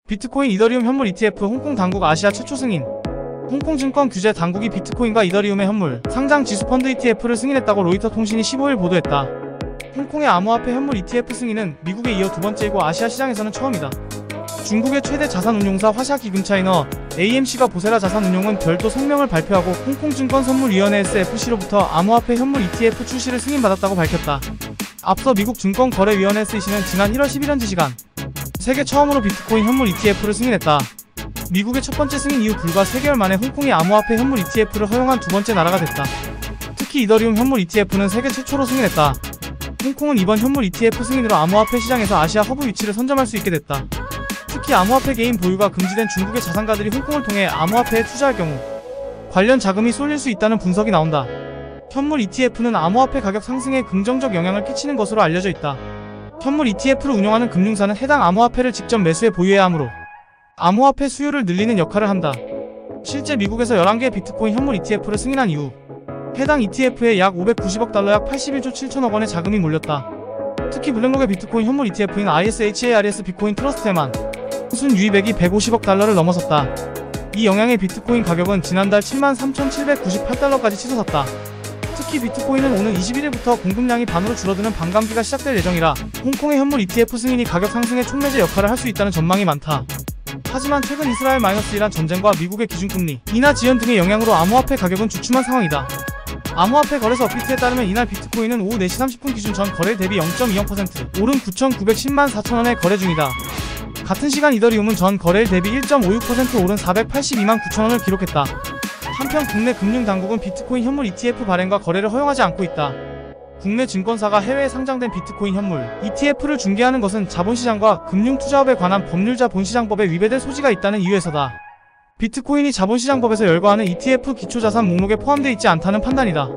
비트코인 이더리움 현물 ETF 홍콩 당국 아시아 최초 승인. 홍콩 증권 규제 당국이 비트코인과 이더리움의 현물 상장 지수 펀드 ETF를 승인했다고 로이터 통신이 15일 보도했다. 홍콩의 암호화폐 현물 ETF 승인은 미국에 이어 두 번째이고 아시아 시장에서는 처음이다. 중국의 최대 자산운용사 화샤기금차이너 AMC가 보세라 자산운용은 별도 성명을 발표하고 홍콩증권선물위원회 SFC로부터 암호화폐 현물 ETF 출시를 승인받았다고 밝혔다. 앞서 미국 증권거래위원회 SEC는 지난 1월 11일 시간 세계 처음으로 비트코인 현물 ETF를 승인했다. 미국의 첫 번째 승인 이후 불과 3개월 만에 홍콩이 암호화폐 현물 ETF를 허용한 두 번째 나라가 됐다. 특히 이더리움 현물 ETF는 세계 최초로 승인했다. 홍콩은 이번 현물 ETF 승인으로 암호화폐 시장에서 아시아 허브 위치를 선점할 수 있게 됐다. 특히 암호화폐 개인 보유가 금지된 중국의 자산가들이 홍콩을 통해 암호화폐에 투자할 경우 관련 자금이 쏠릴 수 있다는 분석이 나온다. 현물 ETF는 암호화폐 가격 상승에 긍정적 영향을 끼치는 것으로 알려져 있다. 현물 ETF를 운영하는 금융사는 해당 암호화폐를 직접 매수해 보유해야 하므로 암호화폐 수요를 늘리는 역할을 한다. 실제 미국에서 11개의 비트코인 현물 ETF를 승인한 이후 해당 ETF에 약 590억 달러 약 81조 7천억 원의 자금이 몰렸다. 특히 블랙록의 비트코인 현물 ETF인 ISHARS 비코인 트러스트에만 순 유입액이 150억 달러를 넘어섰다. 이 영향에 비트코인 가격은 지난달 73,798달러까지 치솟았다. 특히 비트코인은 오는 21일부터 공급량이 반으로 줄어드는 반감기가 시작될 예정이라 홍콩의 현물 ETF 승인이 가격 상승에 촉매제 역할을 할 수 있다는 전망이 많다. 하지만 최근 이스라엘-이란 전쟁과 미국의 기준금리 인하 지연 등의 영향으로 암호화폐 가격은 주춤한 상황이다. 암호화폐 거래소 업비트에 따르면 이날 비트코인은 오후 4시 30분 기준 전 거래일 대비 0.20% 오른 9,910만 4천원에 거래 중이다. 같은 시간 이더리움은 전 거래일 대비 1.56% 오른 482만 9천원을 기록했다. 한편 국내 금융당국은 비트코인 현물 ETF 발행과 거래를 허용하지 않고 있다. 국내 증권사가 해외에 상장된 비트코인 현물 ETF를 중개하는 것은 자본시장과 금융투자업에 관한 법률 자본시장법에 위배될 소지가 있다는 이유에서다. 비트코인이 자본시장법에서 열거하는 ETF 기초자산 목록에 포함되어 있지 않다는 판단이다.